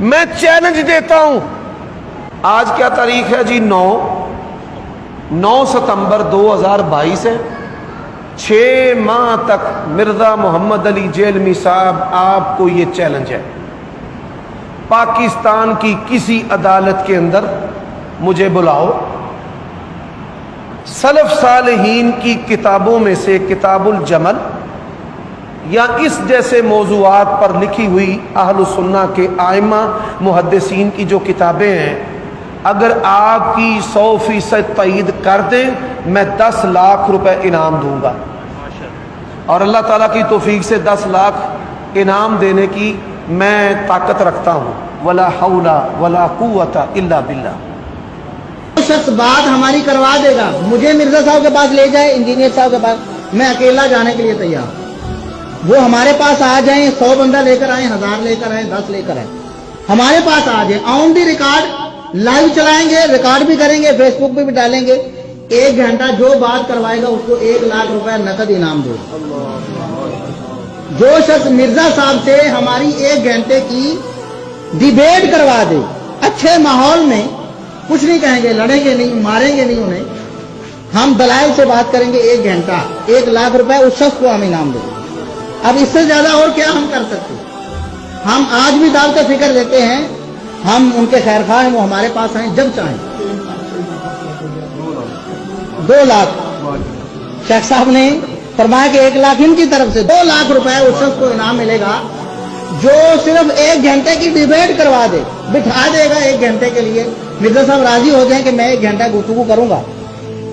میں چیلنج دیتا ہوں، آج کیا تاریخ ہے جی؟ 9 ستمبر 2022 ہے۔ 6 ماہ تک مرزا محمد علی جیلمی صاحب، آپ کو یہ چیلنج ہے، پاکستان کی کسی عدالت کے اندر مجھے بلاؤ، سلف صالحین کی کتابوں میں سے کتاب الجمل یا اس جیسے موضوعات پر لکھی ہوئی اہل السنہ کے ائمہ محدثین کی جو کتابیں ہیں، اگر آپ کی 100% تائید کر دیں، میں 10 لاکھ روپے انعام دوں گا، اور اللہ تعالیٰ کی توفیق سے 10 لاکھ انعام دینے کی میں طاقت رکھتا ہوں۔ ولا حول ولا قوت الا باللہ۔ شخص بات ہماری کروا دے گا، مجھے مرزا صاحب کے پاس لے جائے، انجینئر صاحب کے پاس، میں اکیلا جانے کے لیے تیار ہوں۔ وہ ہمارے پاس آ جائیں، 100 بندہ لے کر آئیں، 1000 لے کر آئیں، 10 لے کر آئیں، ہمارے پاس آ جائیں، آن دی ریکارڈ لائیو چلائیں گے، ریکارڈ بھی کریں گے، فیس بک پہ بھی ڈالیں گے۔ 1 گھنٹہ جو بات کروائے گا اس کو 1 لاکھ روپے نقد انعام دے گا۔ جو شخص مرزا صاحب سے ہماری 1 گھنٹے کی ڈیبیٹ کروا دے، اچھے ماحول میں، کچھ نہیں کہیں گے، لڑیں گے نہیں، ماریں گے نہیں انہیں، ہم دلائل سے بات کریں گے، 1 گھنٹہ 1 لاکھ روپے اس شخص کو ہم انعام دیں گے۔ اب اس سے زیادہ اور کیا ہم کر سکتے ہیں؟ ہم آج بھی دعوت فکر دیتے ہیں، ہم ان کے خیر خواہ ہیں، وہ ہمارے پاس آئیں جب چاہیں۔ 2 لاکھ شیخ صاحب نے فرمایا کہ 1 لاکھ ان کی طرف سے، 2 لاکھ روپے اس شخص کو انعام ملے گا جو صرف 1 گھنٹے کی ڈیبیٹ کروا دے، بٹھا دے گا 1 گھنٹے کے لیے۔ مرزا صاحب راضی ہو جائیں کہ میں 1 گھنٹہ گفتگو کروں گا،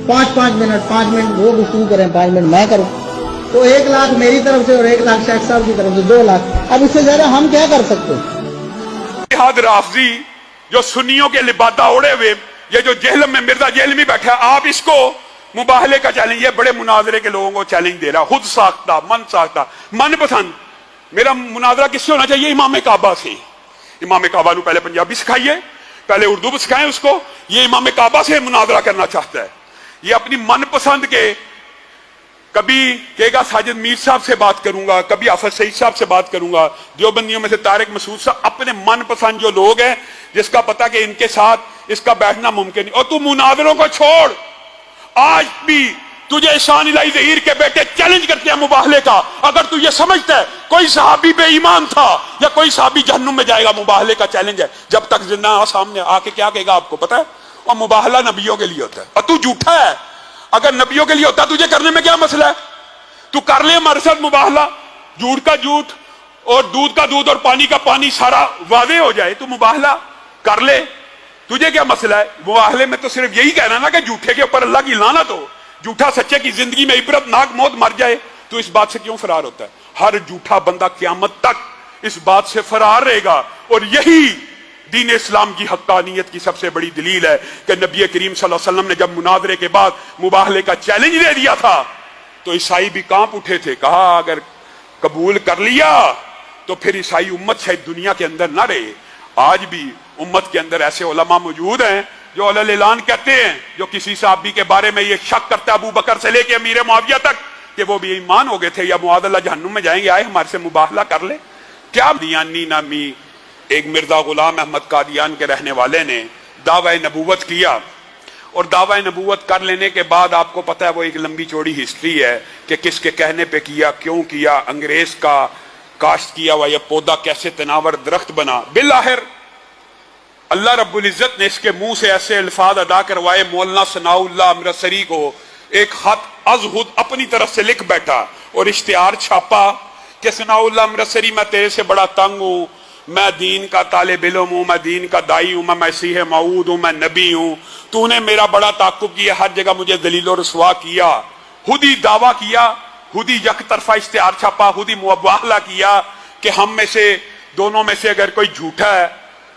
5 منٹ وہ گفتگو کریں، 5 منٹ میں کروں، تو 1 لاکھ میری طرف سے اور 1 لاکھ شیخ صاحب کی طرف سے، 2 لاکھ۔ اب اس سے زیادہ ہم کیا کر سکتے ہیں؟ اتحاد رافضی جو سنیوں کے لبادہ اوڑے ہوئے، یہ جو جہلم میں مرزا جہلمی بیٹھا ہے، آپ اس کو مباہلے کا چیلنج، یہ بڑے مناظرے کے لوگوں کو چیلنج دے رہا، خود ساختہ، من پسند۔ میرا مناظرہ کس سے ہونا چاہیے؟ امام کعبہ سے۔ امام کعبہ نو پہلے پنجابی سکھائیے، پہلے اردو سکھائیں اس کو۔ یہ امام کعبہ سے مناظرہ کرنا چاہتا ہے، یہ اپنی من پسند کے، کبھی کہے گا ساجد میر صاحب سے بات کروں گا، کبھی حافظ سعید صاحب سے بات کروں گا، دیوبندیوں میں سے طارق مسعود صاحب، اپنے من پسند جو لوگ ہیں جس کا پتہ کہ ان کے ساتھ اس کا بیٹھنا ممکن نہیں۔ اور تو مناظروں کو چھوڑ، آج بھی تجھے احسان الہی ظہیر کے بیٹے چیلنج کرتے ہیں مباہلے کا۔ اگر تو یہ سمجھتا ہے کوئی صحابی بے ایمان تھا یا کوئی صحابی جہنم میں جائے گا، مباہلے کا چیلنج ہے، جب تک زندہ سامنے آ کے کیا کہے گا آپ کو پتہ ہے؟ اور مباہلہ نبیوں کے لیے ہوتا ہے، اور تو جھوٹا ہے۔ اگر نبیوں کے لیے ہوتا تجھے کرنے میں کیا مسئلہ ہے؟ تو کر لے ہمارے ساتھ مباہلہ، جھوٹ کا جھوٹ اور دودھ کا دودھ اور پانی کا پانی سارا واضح ہو جائے، تو مباہلہ کر لے، تجھے کیا مسئلہ ہے؟ مباہلے میں تو صرف یہی کہنا نا کہ جھوٹے کے اوپر اللہ کی لعنت ہو، جھوٹا سچے کی زندگی میں عبرت ناک موت مر جائے، تو اس بات سے کیوں فرار ہوتا ہے؟ ہر جھوٹا بندہ قیامت تک اس بات سے فرار رہے گا، اور یہی دین اسلام کی حقانیت کی سب سے بڑی دلیل ہے کہ نبی کریم صلی اللہ علیہ وسلم نے جب مناظرے کے بعد مباہلے کا چیلنج دے دیا تھا تو عیسائی بھی کانپ اٹھے تھے، کہا اگر قبول کر لیا تو پھر عیسائی امت شاید دنیا کے اندر نہ رہے۔ آج بھی امت کے اندر ایسے علماء موجود ہیں جو علی اعلان کہتے ہیں، جو کسی صحابی کے بارے میں یہ شک کرتا ہے، ابو بکر سے لے کے امیر معاویہ تک، کہ وہ بھی ایمان ہو گئے تھے یا معاذ اللہ جہنم میں جائیں گے، آئے ہمارے سے مباہلہ کر لے۔ کیا دیانی نامی ایک مرزا غلام احمد قادیان کے رہنے والے نے دعوی نبوت کیا، اور دعوی نبوت کر لینے کے بعد آپ کو پتہ ہے وہ ایک لمبی چوڑی ہسٹری ہے کہ کس کے کہنے پہ کیا، کیوں کیا، انگریز کا کاشت کیا ہوا یہ پودا کیسے تناور درخت بنا۔ بالآخر اللہ رب العزت نے اس کے منہ سے ایسے الفاظ ادا کروائے، مولانا ثناء اللہ امرتسری کو ایک خط از خود اپنی طرف سے لکھ بیٹھا اور اشتہار چھاپا کہ ثناء اللہ امرتسری میں تیرے سے بڑا تنگ ہوں، میں دین کا طالب علم ہوں، میں دین کا دائی ہوں، میں مسیح موعود ہوں، میں نبی ہوں، تو نے میرا بڑا تعاقب کیا، ہر جگہ مجھے ذلیل و رسوا کیا، خود ہی دعویٰ کیا، خود ہی یک طرفہ اشتہار چھاپا، خود ہی مباہلہ کیا کہ ہم میں سے دونوں میں سے اگر کوئی جھوٹا ہے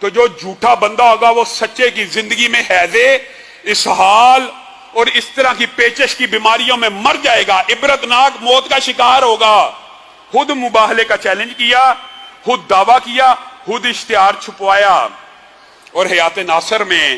تو جو جھوٹا بندہ ہوگا وہ سچے کی زندگی میں حیضے، اسہال اور اس طرح کی پیچش کی بیماریوں میں مر جائے گا، عبرتناک موت کا شکار ہوگا۔ خود مباہلے کا چیلنج کیا، خود دعویٰ کیا، خود اشتہار چھپوایا۔ اور حیات ناصر میں